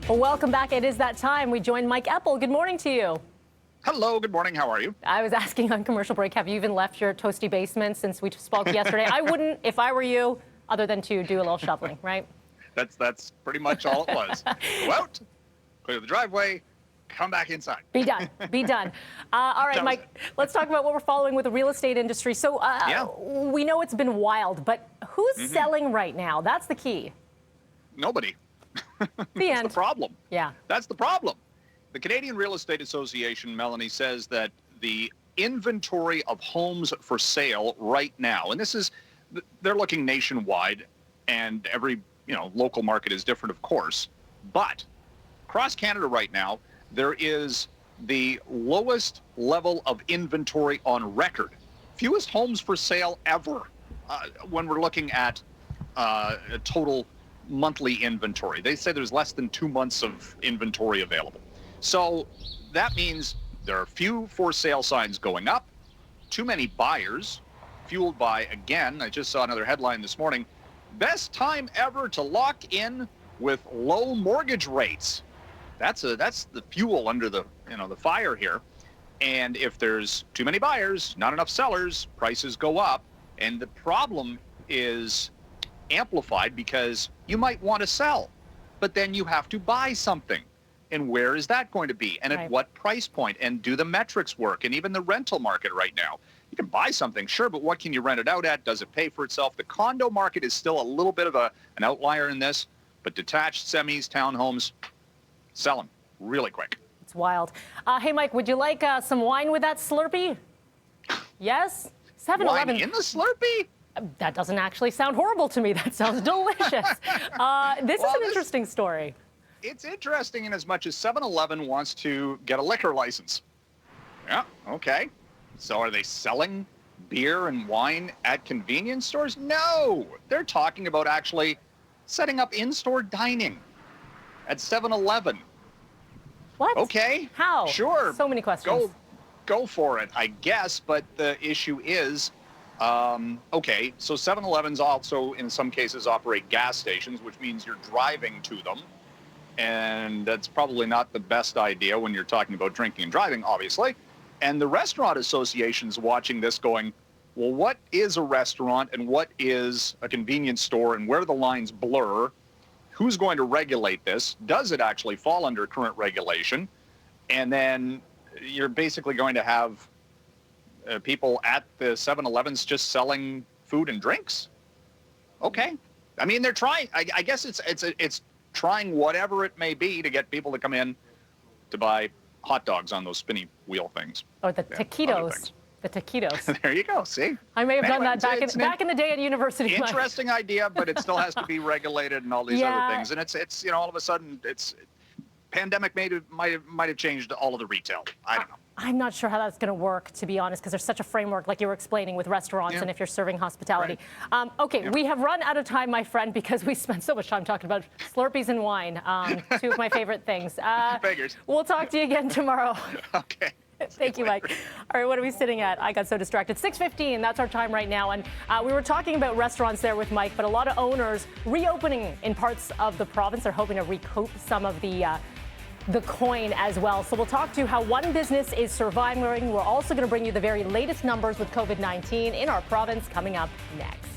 Well, welcome back. It is that time. We join Mike Eppel. Good morning to you. Hello, good morning. How are you? I was asking on commercial break, have you even left your toasty basement since we spoke yesterday? I wouldn't if I were you, other than to do a little shoveling, right? That's pretty much all it was. Go out, clear the driveway, come back inside. Be done. Be done. All right, Mike, let's talk about what we're following with the real estate industry. So we know it's been wild, but who's selling right now? That's the key. Nobody. The end. That's the problem. Yeah. That's the problem. The Canadian Real Estate Association, Melanie, says that the inventory of homes for sale right now, and this is, they're looking nationwide, and every local market is different, of course, but across Canada right now, there is the lowest level of inventory on record. Fewest homes for sale ever when we're looking at total monthly inventory. They say there's less than 2 months of inventory available. So that means there are few for sale signs going up, too many buyers, fueled by, again, I just saw another headline this morning, best time ever to lock in with low mortgage rates. That's the fuel under the the fire here. And if there's too many buyers, not enough sellers, prices go up. And the problem is amplified because you might want to sell, but then you have to buy something. And where is that going to be? And at what price point? And do the metrics work? And even the rental market right now. You can buy something, sure, but what can you rent it out at? Does it pay for itself? The condo market is still a little bit of an outlier in this, but detached semis, townhomes, sell them really quick. It's wild. Hey, Mike, would you like some wine with that Slurpee? Yes? 7-Eleven. Wine in the Slurpee? That doesn't actually sound horrible to me. That sounds delicious. This is an interesting story. It's interesting in as much as 7-Eleven wants to get a liquor license. Yeah, okay. So are they selling beer and wine at convenience stores? No. They're talking about actually setting up in-store dining at 7-Eleven. What? Okay. How? Sure. So many questions. Go for it, I guess. But the issue is, okay, so 7-Elevens also in some cases operate gas stations, which means you're driving to them. And that's probably not the best idea when you're talking about drinking and driving, obviously. And the restaurant association's watching this going, well, what is a restaurant and what is a convenience store and where the lines blur? Who's going to regulate this? Does it actually fall under current regulation? And then you're basically going to have people at the 7-Elevens just selling food and drinks? Okay. I mean, they're trying. I guess it's trying whatever it may be to get people to come in to buy hot dogs on those spinny wheel things. Or the taquitos. The taquitos. There you go. See? I may have done that back in the day at university. Interesting idea, but it still has to be regulated and all these other things. And it's all of a sudden pandemic might have changed all of the retail. I don't know. I'm not sure how that's going to work, to be honest, because there's such a framework, like you were explaining, with restaurants and if you're serving hospitality. Right. Okay, we have run out of time, my friend, because we spent so much time talking about Slurpees and wine, two of my favorite things. Figures. We'll talk to you again tomorrow. Okay. Thank you, Mike. All right, what are we sitting at? I got so distracted. 6:15, that's our time right now. And we were talking about restaurants there with Mike, but a lot of owners reopening in parts of the province are hoping to recoup some of the coin as well. So we'll talk to how one business is surviving. We're also going to bring you the very latest numbers with COVID-19 in our province coming up next.